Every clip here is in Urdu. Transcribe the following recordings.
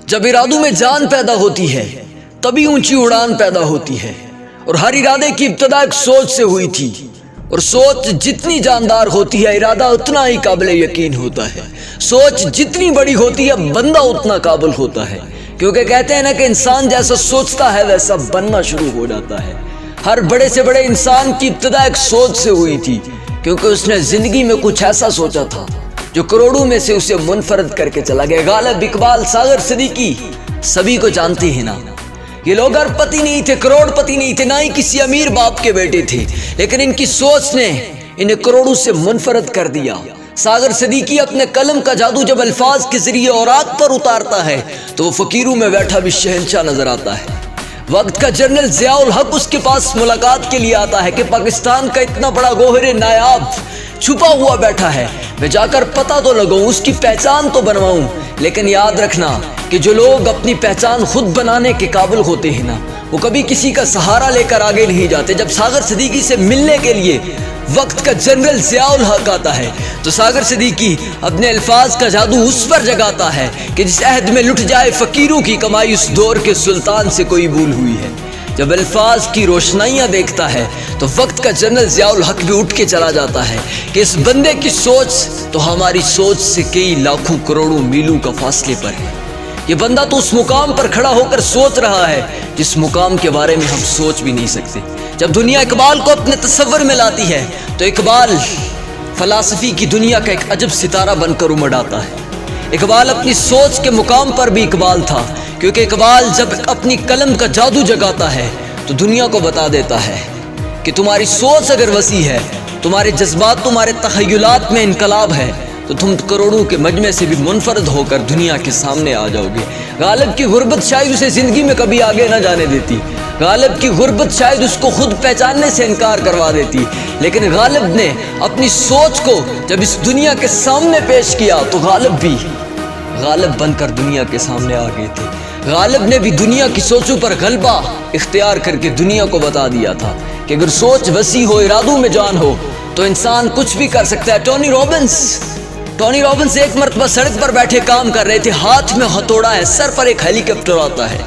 جب ارادوں میں جان پیدا ہوتی ہے تبھی اونچی اڑان پیدا ہوتی ہے، اور ہر ارادے کی ابتدا ایک سوچ سے ہوئی تھی، اور سوچ جتنی جاندار ہوتی ہے ارادہ اتنا ہی قابل یقین ہوتا ہے۔ سوچ جتنی بڑی ہوتی ہے بندہ اتنا قابل ہوتا ہے، کیونکہ کہتے ہیں نا کہ انسان جیسا سوچتا ہے ویسا بننا شروع ہو جاتا ہے۔ ہر بڑے سے بڑے انسان کی ابتدا ایک سوچ سے ہوئی تھی، کیونکہ اس نے زندگی میں کچھ ایسا سوچا تھا جو کروڑوں میں سے اسے منفرد کر کے چلا گیا۔ غالب اقبال، ساغر صدیقی سبھی کو جانتے ہیں نا، یہ لوگ اربپتی نہیں تھے، کروڑ پتی نہیں تھے، نہ ہی کسی امیر باپ کے بیٹے تھے، لیکن ان کی سوچ نے انہیں کروڑوں سے منفرد کر دیا۔ ساغر صدیقی اپنے قلم کا جادو جب الفاظ کے ذریعے اوراق پر اتارتا ہے تو وہ فقیروں میں بیٹھا بھی شہنشاہ نظر آتا ہے۔ وقت کا جنرل ضیاء الحق اس کے پاس ملاقات کے لیے آتا ہے کہ پاکستان کا اتنا بڑا گوہر نایاب چھپا ہوا بیٹھا ہے، میں جا کر پتہ تو لگاؤں، اس کی پہچان تو بنواؤں۔ لیکن یاد رکھنا کہ جو لوگ اپنی پہچان خود بنانے کے قابل ہوتے ہیں نا، وہ کبھی کسی کا سہارا لے کر آگے نہیں جاتے۔ جب ساغر صدیقی سے ملنے کے لیے وقت کا جنرل ضیاء الحق آتا ہے تو ساغر صدیقی اپنے الفاظ کا جادو اس پر جگاتا ہے کہ جس عہد میں لٹ جائے فقیروں کی کمائی، اس دور کے سلطان سے کوئی بھول ہوئی ہے۔ جب الفاظ کی روشنائیاں دیکھتا ہے تو وقت کا جنرل ضیاء الحق بھی اٹھ کے چلا جاتا ہے کہ اس بندے کی سوچ تو ہماری سوچ سے کئی لاکھوں کروڑوں میلوں کا فاصلے پر ہے۔ یہ بندہ تو اس مقام پر کھڑا ہو کر سوچ رہا ہے جس مقام کے بارے میں ہم سوچ بھی نہیں سکتے۔ جب دنیا اقبال کو اپنے تصور میں لاتی ہے تو اقبال فلسفی کی دنیا کا ایک عجب ستارہ بن کر امڑ آتا ہے۔ اقبال اپنی سوچ کے مقام پر بھی اقبال تھا، کیونکہ اقبال جب اپنی قلم کا جادو جگاتا ہے تو دنیا کو بتا دیتا ہے کہ تمہاری سوچ اگر وسیع ہے، تمہارے جذبات، تمہارے تخیلات میں انقلاب ہے تو تم کروڑوں کے مجمع سے بھی منفرد ہو کر دنیا کے سامنے آ جاؤ گے۔ غالب کی غربت شاید اسے زندگی میں کبھی آگے نہ جانے دیتی، غالب کی غربت شاید اس کو خود پہچاننے سے انکار کروا دیتی، لیکن غالب نے اپنی سوچ کو جب اس دنیا کے سامنے پیش کیا تو غالب بھی غالب بن کر دنیا کے سامنے آ گئے تھے۔ غالب نے بھی دنیا کی سوچوں پر غلبہ اختیار کر کے دنیا کو بتا دیا تھا کہ اگر سوچ وسیع ہو، ارادوں میں جان ہو تو انسان کچھ بھی کر سکتا ہے۔ ٹونی رابنس ایک مرتبہ سڑک پر بیٹھے کام کر رہے تھے، ہاتھ میں ہتھوڑا ہے، سر پر ایک ہیلی کاپٹر آتا ہے،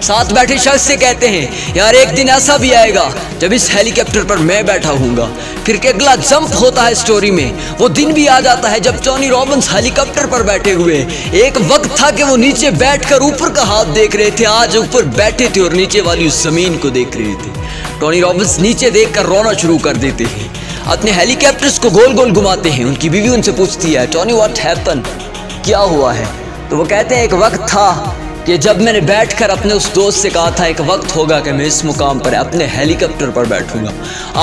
ساتھ بیٹھے شخص سے کہتے ہیں یار ایک دن ایسا بھی آئے گا جب اس ہیلی کاپٹر پر میں بیٹھا ہوں گا۔ پھر کہ اگلا جمپ ہوتا ہے سٹوری میں، وہ دن بھی آ جاتا ہے جب ٹونی رابنس ہیلی کاپٹر پر بیٹھے ہوئے، ایک وقت تھا کہ وہ نیچے بیٹھ کر اوپر کا ہاتھ دیکھ رہے تھے، آج اوپر بیٹھے تھے اور نیچے والی اس زمین کو دیکھ رہے تھے۔ ٹونی رابنس نیچے دیکھ کر رونا شروع کر دیتے ہیں، اپنے ہیلی کاپٹرز کو گول گول گھماتے ہیں۔ ان کی بیوی ان سے پوچھتی ہے ٹونی واٹ ہیپن، کیا ہوا ہے؟ تو وہ کہتے ہیں ایک وقت تھا کہ جب میں نے بیٹھ کر اپنے اس دوست سے کہا تھا ایک وقت ہوگا کہ میں اس مقام پر اپنے ہیلی کاپٹر پر بیٹھوں گا،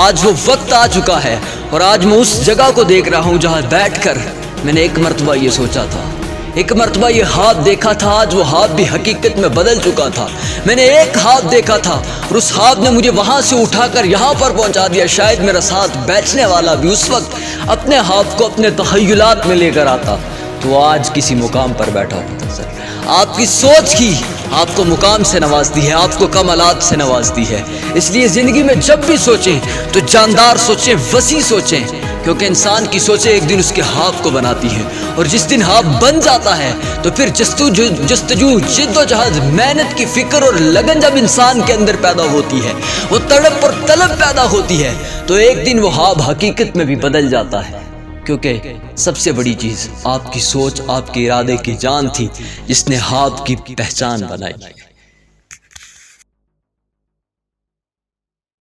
آج وہ وقت آ چکا ہے اور آج میں اس جگہ کو دیکھ رہا ہوں جہاں بیٹھ کر میں نے ایک مرتبہ یہ سوچا تھا، ایک مرتبہ یہ ہاتھ دیکھا تھا، آج وہ ہاتھ بھی حقیقت میں بدل چکا تھا۔ میں نے ایک ہاتھ دیکھا تھا اور اس ہاتھ نے مجھے وہاں سے اٹھا کر یہاں پر پہنچا دیا، شاید میرا ساتھ بیٹھنے والا بھی اس وقت اپنے ہاتھ کو اپنے تخیلات میں لے کر آتا تو آج کسی مقام پر بیٹھا ہوتا۔ سر آپ کی سوچ ہی آپ کو مقام سے نوازتی ہے، آپ کو کمالات سے نوازتی ہے۔ اس لیے زندگی میں جب بھی سوچیں تو جاندار سوچیں، وسیع سوچیں، کیونکہ انسان کی سوچیں ایک دن اس کے خواب کو بناتی ہیں، اور جس دن خواب بن جاتا ہے تو پھر جستجو، جد و جہد، محنت کی فکر اور لگن جب انسان کے اندر پیدا ہوتی ہے، وہ تڑپ اور طلب پیدا ہوتی ہے تو ایک دن وہ خواب حقیقت میں بھی بدل جاتا ہے، کیونکہ سب سے بڑی چیز آپ کی سوچ، آپ کے ارادے کی جان تھی جس نے خواب کی پہچان بنائی۔